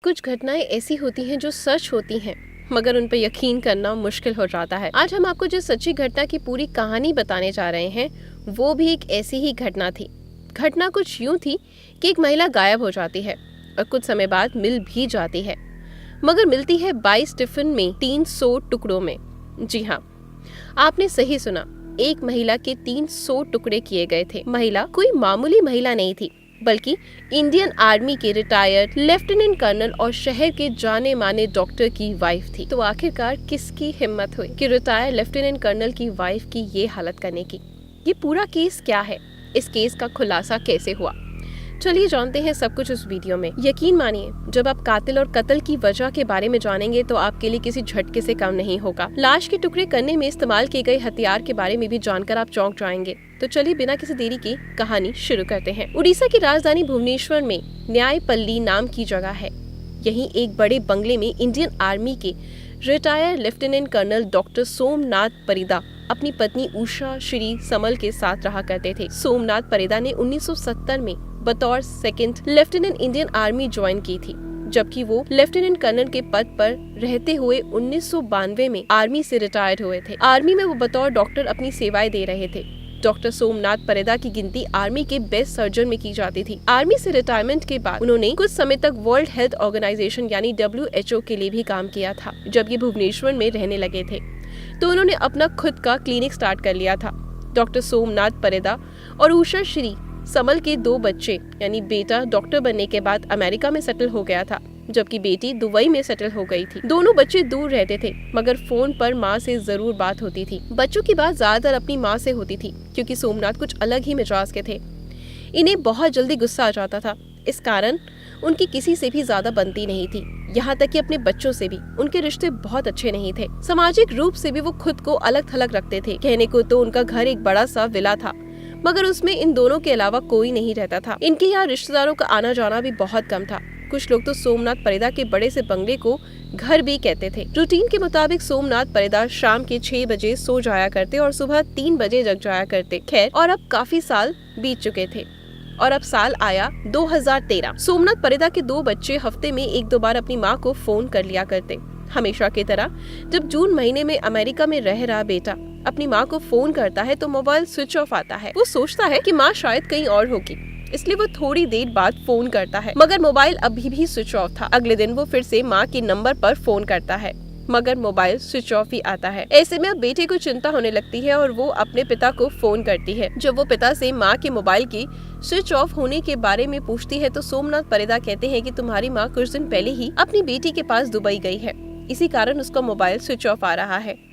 कुछ घटनाएं ऐसी होती हैं जो सच होती हैं, मगर उन पर यकीन करना मुश्किल हो जाता है। आज हम आपको जिस सच्ची घटना की पूरी कहानी बताने जा रहे हैं वो भी एक ऐसी ही घटना थी। घटना कुछ यूं थी कि एक महिला गायब हो जाती है और कुछ समय बाद मिल भी जाती है, मगर मिलती है 22 टिफिन में 300 टुकड़ों में। जी हाँ, आपने सही सुना, एक महिला के 300 टुकड़े किए गए थे। महिला कोई मामूली महिला नहीं थी, बल्कि इंडियन आर्मी के रिटायर्ड लेफ्टिनेंट कर्नल और शहर के जाने माने डॉक्टर की वाइफ थी। तो आखिरकार किसकी हिम्मत हुई कि रिटायर्ड लेफ्टिनेंट कर्नल की वाइफ की ये हालत करने की? ये पूरा केस क्या है? इस केस का खुलासा कैसे हुआ? चलिए जानते हैं सब कुछ उस वीडियो में। यकीन मानिए, जब आप कातिल और कत्ल की वजह के बारे में जानेंगे तो आपके लिए किसी झटके से कम नहीं होगा। लाश के टुकड़े करने में इस्तेमाल किए गए हथियार के बारे में भी जानकर आप चौंक जाएंगे। तो चलिए बिना किसी देरी की कहानी शुरू करते हैं। उड़ीसा की राजधानी भुवनेश्वर में न्यायपल्ली नाम की जगह है। यहीं एक बड़े बंगले में इंडियन आर्मी के retired lieutenant colonel doctor Somnath Parida अपनी पत्नी उषा श्री समल के साथ रहा करते थे। सोमनाथ परिदा ने 1970 में बतौर second lieutenant Indian army join की थी, जबकि वो लेफ्टिनेंट कर्नल के पद पर रहते हुए 1992 में आर्मी से रिटायर्ड हुए थे। आर्मी में वो बतौर डॉक्टर अपनी सेवाएं दे रहे थे। डॉक्टर सोमनाथ परिदा की गिनती आर्मी के बेस्ट सर्जन में की जाती थी। आर्मी से रिटायरमेंट के बाद उन्होंने कुछ समय तक वर्ल्ड हेल्थ ऑर्गेनाइजेशन यानी WHO के लिए भी काम किया था। जब ये भुवनेश्वर में रहने लगे थे तो उन्होंने अपना खुद का क्लिनिक स्टार्ट कर लिया था। डॉक्टर सोमनाथ परिदा और उषा श्री समल के 2 बच्चे यानी बेटा डॉक्टर बनने के बाद अमेरिका में सेटल हो गया था, जबकि बेटी दुबई में सेटल हो गई थी। दोनों बच्चे दूर रहते थे, मगर फोन पर माँ से जरूर बात होती थी। बच्चों की बात ज्यादातर अपनी माँ से होती थी, क्योंकि सोमनाथ कुछ अलग ही मिजाज के थे। इन्हें बहुत जल्दी गुस्सा आ जाता था, इस कारण उनकी किसी से भी ज्यादा बनती नहीं थी। यहाँ तक कि अपने बच्चों से भी उनके रिश्ते बहुत अच्छे नहीं थे। सामाजिक रूप से भी वो खुद को अलग थलग रखते थे। कहने को तो उनका घर एक बड़ा सा विला था, मगर उसमें इन दोनों के अलावा कोई नहीं रहता था। इनके यहाँ रिश्तेदारों का आना जाना भी बहुत कम था। कुछ लोग तो सोमनाथ परिदा के बड़े से बंगले को घर भी कहते थे। रूटीन के मुताबिक सोमनाथ परिदा शाम के 6 बजे सो जाया करते और सुबह 3 बजे जग जाया करते। खैर, और अब काफी साल बीत चुके थे और अब साल आया 2013। सोमनाथ परिदा के 2 बच्चे हफ्ते में 1-2 बार अपनी माँ को फोन कर लिया करते। हमेशा की तरह जब जून महीने में अमेरिका में रह रहा बेटा अपनी माँ को फोन करता है तो मोबाइल स्विच ऑफ आता है। वो सोचता है कि माँ शायद कहीं और होगी, इसलिए वो थोड़ी देर बाद फोन करता है, मगर मोबाइल अभी भी स्विच ऑफ था। अगले दिन वो फिर से माँ के नंबर पर फोन करता है, मगर मोबाइल स्विच ऑफ ही आता है। ऐसे में अब बेटे को चिंता होने लगती है और वो अपने पिता को फोन करती है। जब वो पिता से माँ के मोबाइल की स्विच ऑफ होने के बारे में पूछती है तो सोमनाथ परिदा कहते हैं कि तुम्हारी माँ कुछ दिन पहले ही अपनी बेटी के पास दुबई गई है, इसी कारण उसका मोबाइल स्विच ऑफ आ रहा है।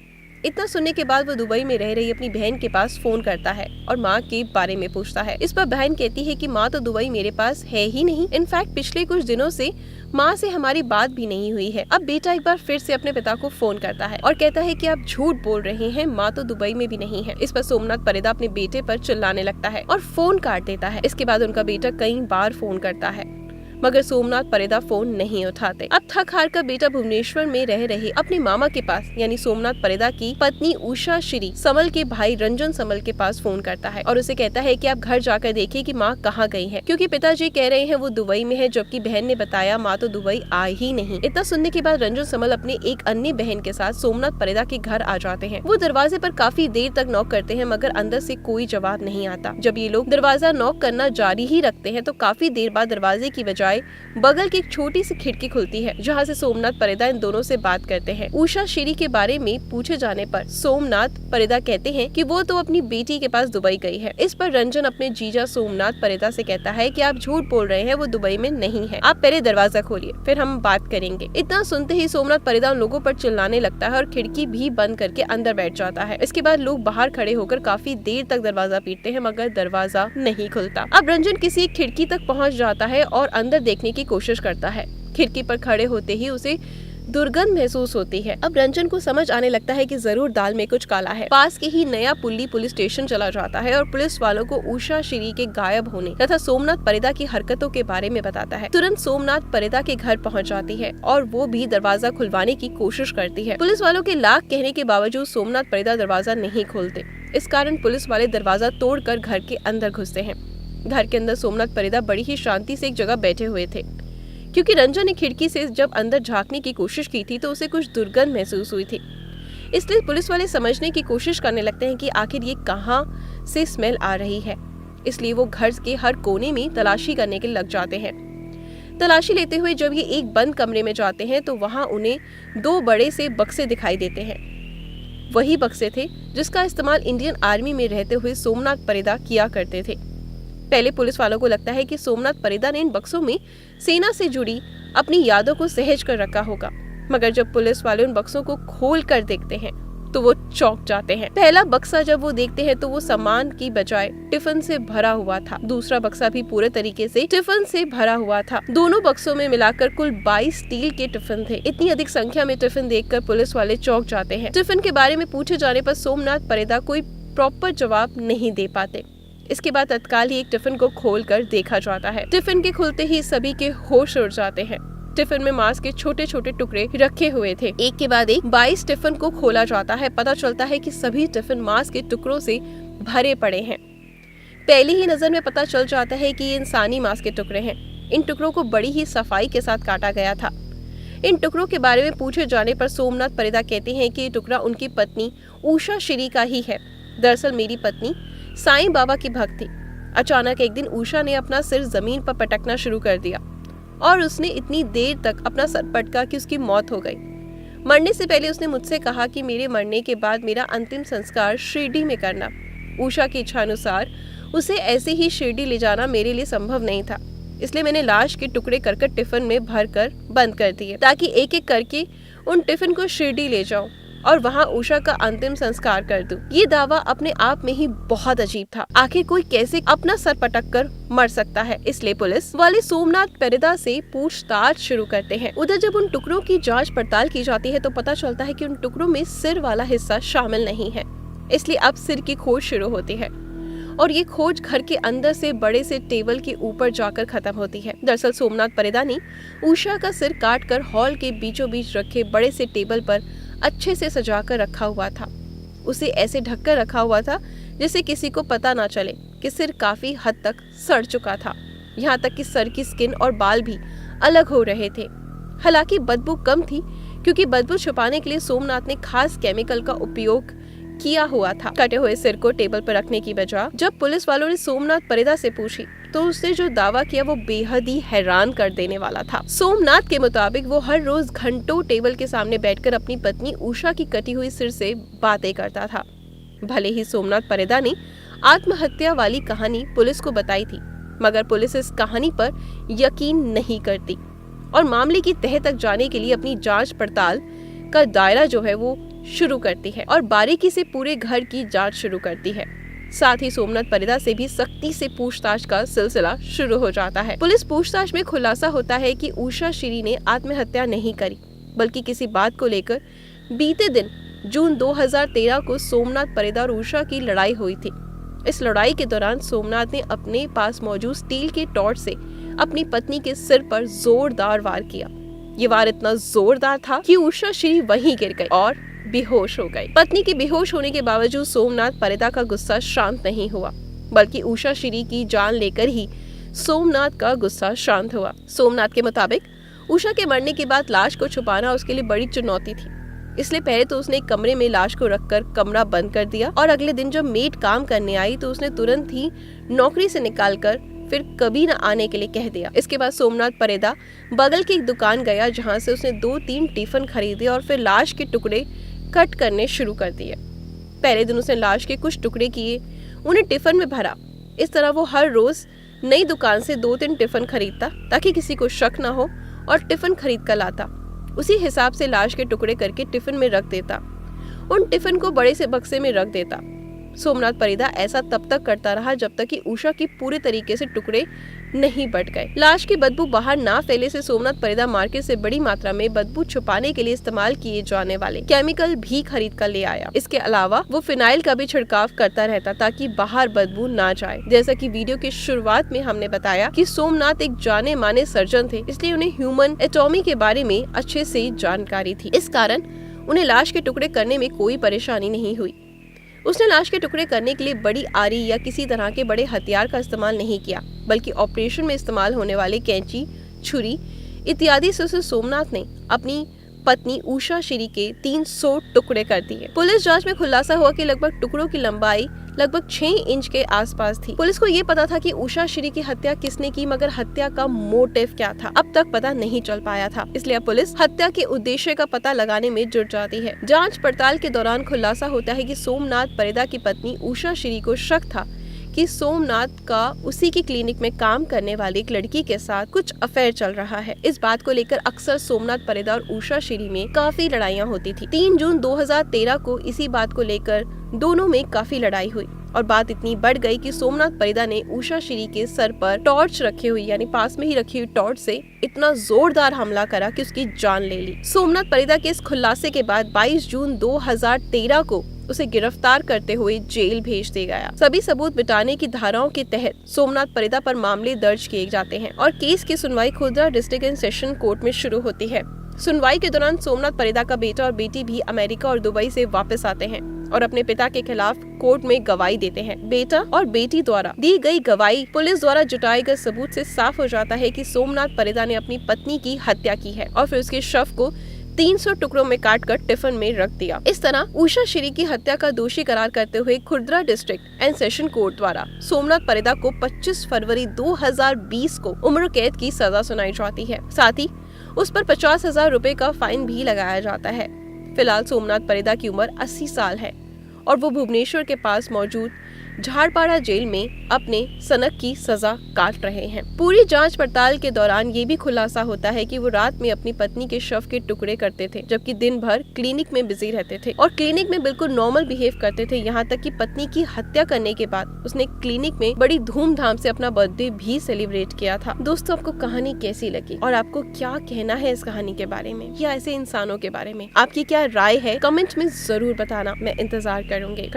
इतना सुनने के बाद वो दुबई में रह रही अपनी बहन के पास फोन करता है और माँ के बारे में पूछता है। इस पर बहन कहती है कि माँ तो दुबई मेरे पास है ही नहीं। इनफैक्ट पिछले कुछ दिनों से माँ से हमारी बात भी नहीं हुई है। अब बेटा एक बार फिर से अपने पिता को फोन करता है और कहता है कि आप झूठ बोल रहे हैं, माँ तो दुबई में भी नहीं है। इस पर सोमनाथ परिदा अपने बेटे पर चिल्लाने लगता है और फोन काट देता है। इसके बाद उनका बेटा कई बार फोन करता है, मगर सोमनाथ परिदा फोन नहीं उठाते। अब थक हार कर बेटा भुवनेश्वर में रह रहे अपने मामा के पास यानी सोमनाथ परिदा की पत्नी उषा श्री समल के भाई रंजन समल के पास फोन करता है और उसे कहता है कि आप घर जाकर देखिए कि माँ कहाँ गई है, क्योंकि पिताजी कह रहे हैं वो दुबई में है, जबकि बहन ने बताया माँ तो दुबई आई ही नहीं। इतना सुनने के बाद रंजन समल अपने एक अन्य बहन के साथ सोमनाथ परिदा के घर आ जाते हैं। वो दरवाजे पर काफी देर तक नॉक करते हैं, मगर अंदर से कोई जवाब नहीं आता। जब ये लोग दरवाजा नॉक करना जारी ही रखते हैं तो काफी देर बाद दरवाजे की बजाय बगल की एक छोटी सी खिड़की खुलती है, जहाँ से सोमनाथ परिदा इन दोनों से बात करते हैं। उषा श्री के बारे में पूछे जाने पर सोमनाथ परिदा कहते हैं कि वो तो अपनी बेटी के पास दुबई गई है। इस पर रंजन अपने जीजा सोमनाथ परिदा से कहता है कि आप झूठ बोल रहे हैं, वो दुबई में नहीं है, आप पहले दरवाजा खोलिए फिर हम बात करेंगे। इतना सुनते ही सोमनाथ परिदा उन लोगों पर चिल्लाने लगता है और खिड़की भी बंद करके अंदर बैठ जाता है। इसके बाद लोग बाहर खड़े होकर काफी देर तक दरवाजा पीटते हैं, मगर दरवाजा नहीं खुलता। अब रंजन किसी खिड़की तक पहुँच जाता है और अंदर देखने की कोशिश करता है। खिड़की पर खड़े होते ही उसे दुर्गंध महसूस होती है। अब रंजन को समझ आने लगता है कि जरूर दाल में कुछ काला है। पास के ही नया पुल्ली पुलिस स्टेशन चला जाता है और पुलिस वालों को उषा श्री के गायब होने तथा सोमनाथ परिदा की हरकतों के बारे में बताता है। तुरंत सोमनाथ परिदा के घर पहुंच जाती है और वो भी दरवाजा खुलवाने की कोशिश करती है। पुलिस वालों के लाख कहने के बावजूद सोमनाथ परिदा दरवाजा नहीं खोलते। इस कारण पुलिस वाले दरवाजा तोड़कर घर के अंदर घुसते हैं। घर के अंदर सोमनाथ परिदा बड़ी ही शांति से एक जगह बैठे हुए थे। क्योंकि रंजन ने खिड़की से जब अंदर झांकने की कोशिश की थी तो उसे कुछ दुर्गंध महसूस हुई थी। इसलिए पुलिस वाले समझने की कोशिश करने लगते हैं कि आखिर ये कहाँ से स्मेल आ रही है। इसलिए वो घर के हर कोने में तलाशी करने के लग जाते हैं। तलाशी लेते हुए जब ये एक बंद कमरे में जाते हैं तो वहां उन्हें 2 बड़े से बक्से दिखाई देते हैं। वही बक्से थे जिसका इस्तेमाल इंडियन आर्मी में रहते हुए सोमनाथ परिदा किया करते थे। पहले पुलिस वालों को लगता है कि सोमनाथ परिदा ने इन बक्सों में सेना से जुड़ी अपनी यादों को सहेज कर रखा होगा, मगर जब पुलिस वाले उन बक्सों को खोल कर देखते हैं तो वो चौंक जाते हैं। पहला बक्सा जब वो देखते हैं तो वो सामान की बजाय टिफिन से भरा हुआ था। दूसरा बक्सा भी पूरे तरीके से टिफिन से भरा हुआ था। दोनों बक्सों में मिलाकर कुल 22 स्टील के टिफिन थे। इतनी अधिक संख्या में टिफिन देखकर पुलिस वाले चौंक जाते हैं। टिफिन के बारे में पूछे जाने पर सोमनाथ परिदा कोई प्रॉपर जवाब नहीं दे पाते। इसके बाद तत्काल ही एक टिफिन को खोल कर देखा जाता है। टिफिन के खुलते ही सभी के होश उड़ जाते हैं। टिफिन में मांस के छोटे छोटे टुकड़े रखे हुए थे। एक के बाद एक 22 टिफिन को खोला जाता है। पता चलता है कि सभी टिफिन मांस के टुकड़ों से भरे पड़े हैं। पहली ही नजर में पता चल जाता है कि ये इंसानी मांस के टुकड़े हैं। इन टुकड़ों को बड़ी ही सफाई के साथ काटा गया था। इन टुकड़ों के बारे में पूछे जाने पर सोमनाथ परिदा कहते हैं कि ये टुकड़ा उनकी पत्नी उषा श्री का ही है। दरअसल मेरी पत्नी साईं बाबा की भक्त थी। अचानक एक दिन उषा ने अपना सिर जमीन पर पटकना शुरू कर दिया और उसने इतनी देर तक अपना सर पटका कि उसकी मौत हो गई। मरने से पहले उसने मुझसे कहा कि मेरे मरने के बाद मेरा अंतिम संस्कार शिरडी में करना। उषा की इच्छा अनुसार उसे ऐसे ही शिरडी ले जाना मेरे लिए संभव नहीं था, इसलिए मैंने लाश के टुकड़े करके टिफिन में भरकर बंद कर दिए ताकि एक एक करके उन टिफिन को शिरडी ले जाऊं और वहां उषा का अंतिम संस्कार कर दूं। ये दावा अपने आप में ही बहुत अजीब था। आखिर कोई कैसे अपना सर पटक कर मर सकता है? इसलिए पुलिस वाले सोमनाथ परिदा से पूछताछ शुरू करते हैं। उधर जब उन टुकड़ों की जांच पड़ताल की जाती है तो पता चलता है कि उन टुकड़ों में सिर वाला हिस्सा शामिल नहीं है। इसलिए अब सिर की खोज शुरू होती है और ये खोज घर के अंदर से बड़े से टेबल के ऊपर जाकर खत्म होती है। दरअसल सोमनाथ परिदा ने उषा का सिर काटकर हॉल के बीचों बीच रखे बड़े से टेबल पर अच्छे से सजाकर रखा हुआ था। उसे ऐसे ढककर रखा हुआ था जिससे किसी को पता ना चले कि सिर काफी हद तक सड़ चुका था। यहाँ तक कि सर की स्किन और बाल भी अलग हो रहे थे। हालांकि बदबू कम थी क्योंकि बदबू छुपाने के लिए सोमनाथ ने खास केमिकल का उपयोग किया हुआ था। कटे हुए सिर को टेबल पर रखने की बजाय जब पुलिस वालों ने सोमनाथ परिदा से पूछी तो उसने जो दावा किया वो बेहद ही हैरान कर देने वाला था। सोमनाथ के मुताबिक वो हर रोज घंटों टेबल के सामने बैठकर अपनी पत्नी उषा की कटी हुई सिर से बातें करता था। भले ही सोमनाथ परिदा ने आत्महत्या वाली कहानी पुलिस को बताई थी, मगर पुलिस इस कहानी पर यकीन नहीं करती और मामले की तह तक जाने के लिए अपनी जांच पड़ताल का दायरा जो है वो शुरू करती है और बारीकी से पूरे घर की जांच शुरू करती है। साथ ही सोमनाथ परिदा से भी सख्ती से पूछताछ का सिलसिला शुरू हो जाता है। पुलिस पूछताछ में खुलासा होता है कि उषा श्री ने आत्महत्या नहीं करी, बल्कि किसी बात को लेकर बीते दिन जून 2013 को सोमनाथ परिदा और उषा की लड़ाई हुई थी। इस लड़ाई के दौरान सोमनाथ ने अपने पास मौजूद स्टील के टॉर्च से अपनी पत्नी के सिर पर जोरदार वार किया। ये वार इतना जोरदार था कि उषा श्री वहीं गिर गई और बेहोश हो गई। पत्नी के बेहोश होने के बावजूद सोमनाथ परिदा का गुस्सा शांत नहीं हुआ, बल्कि उषा श्री की जान लेकर ही सोमनाथ का गुस्सा शांत हुआ। सोमनाथ के मुताबिक उषा के मरने के बाद लाश को छुपाना उसके लिए बड़ी चुनौती थी, इसलिए पहले तो उसने एक कमरे में लाश को रखकर कमरा बंद कर दिया और अगले दिन जब मेड काम करने आई तो उसने तुरंत ही नौकरी से निकालकर फिर कभी न आने के लिए कह दिया। इसके बाद सोमनाथ परिदा बगल की एक दुकान गया जहां से उसने 2-3 टिफिन खरीदे और फिर लाश के टुकड़े कट करने शुरू कर दिए। पहले दिन उसने लाश के कुछ टुकड़े किए, उन्हें टिफिन में भरा। इस तरह वो हर रोज नई दुकान से 2-3 टिफिन खरीदता ताकि किसी को शक न हो और टिफिन खरीद कर लाता। उसी हिसाब से लाश के टुकड़े करके टिफिन में रख देता। उन टिफिन को बड़े से बक्से में रख देता। सोमनाथ परिदा ऐसा तब तक करता रहा जब तक कि उषा की पूरे तरीके से टुकड़े नहीं बट गए। लाश की बदबू बाहर ना फैले से सोमनाथ परिदा मार्केट से बड़ी मात्रा में बदबू छुपाने के लिए इस्तेमाल किए जाने वाले केमिकल भी खरीद कर ले आया। इसके अलावा वो फिनाइल का भी छिड़काव करता रहता ताकि बाहर बदबू ना जाए। जैसा कि वीडियो की शुरुआत में हमने बताया कि सोमनाथ एक जाने माने सर्जन थे, इसलिए उन्हें ह्यूमन एटॉमी के बारे में अच्छे से जानकारी थी। इस कारण उन्हें लाश के टुकड़े करने में कोई परेशानी नहीं हुई। उसने लाश के टुकड़े करने के लिए बड़ी आरी या किसी तरह के बड़े हथियार का इस्तेमाल नहीं किया, बल्कि ऑपरेशन में इस्तेमाल होने वाले कैंची, छुरी, इत्यादि से सोमनाथ ने अपनी पत्नी उषा श्री के 300 टुकड़े कर दिए। पुलिस जांच में खुलासा हुआ कि लगभग टुकड़ों की लंबाई लगभग 6 इंच के आसपास थी। पुलिस को ये पता था कि उषा श्री की हत्या किसने की, मगर हत्या का मोटिव क्या था अब तक पता नहीं चल पाया था। इसलिए पुलिस हत्या के उद्देश्य का पता लगाने में जुट जाती है। जांच पड़ताल के दौरान खुलासा होता है कि सोमनाथ परिदा की पत्नी उषा श्री को शक था कि सोमनाथ का उसी की क्लिनिक में काम करने वाली एक लड़की के साथ कुछ अफेयर चल रहा है। इस बात को लेकर अक्सर सोमनाथ परिदा और उषा श्री में काफी लड़ाइयाँ होती थी। 3 जून 2013 को इसी बात को लेकर दोनों में काफी लड़ाई हुई और बात इतनी बढ़ गई कि सोमनाथ परिदा ने उषा श्री के सर पर टॉर्च रखे हुई यानी पास में ही रखी हुई टॉर्च से इतना जोरदार हमला करा कि उसकी जान ले ली। सोमनाथ परिदा के इस खुलासे के बाद 22 जून 2013 को उसे गिरफ्तार करते हुए जेल भेज दिया गया। सभी सबूत मिटाने की धाराओं के तहत सोमनाथ परिदा पर मामले दर्ज किए जाते हैं और केस की सुनवाई Khurda district and session court में शुरू होती है। सुनवाई के दौरान सोमनाथ परिदा का बेटा और बेटी भी अमेरिका और दुबई से वापस आते हैं और अपने पिता के खिलाफ कोर्ट में गवाही देते हैं। बेटा और बेटी द्वारा दी गई गवाही पुलिस द्वारा जुटाए गए सबूत से साफ हो जाता है कि सोमनाथ परिदा ने अपनी पत्नी की हत्या की है और फिर उसके शव को 300 टुकड़ों में काटकर टिफिन में रख दिया। इस तरह उषा श्री की हत्या का दोषी करार करते हुए Khurda district and session court द्वारा सोमनाथ परिदा को 25 फरवरी 2020 को उम्र कैद की सजा सुनाई जाती है। साथ ही उस पर 50,000 रुपए का फाइन भी लगाया जाता है। फिलहाल सोमनाथ परिदा की उम्र 80 साल है और वो भुवनेश्वर के पास मौजूद झाड़पाड़ा जेल में अपने सनक की सजा काट रहे हैं। पूरी जांच पड़ताल के दौरान ये भी खुलासा होता है कि वो रात में अपनी पत्नी के शव के टुकड़े करते थे, जबकि दिन भर क्लिनिक में बिजी रहते थे और क्लिनिक में बिल्कुल नॉर्मल बिहेव करते थे। यहाँ तक कि पत्नी की हत्या करने के बाद उसने क्लिनिक में बड़ी धूमधाम से अपना बर्थडे भी सेलिब्रेट किया था। दोस्तों, आपको कहानी कैसी लगी और आपको क्या कहना है इस कहानी के बारे में या ऐसे इंसानों के बारे में? आपकी क्या राय है कमेंट में जरूर बताना, मैं इंतजार करूंगी।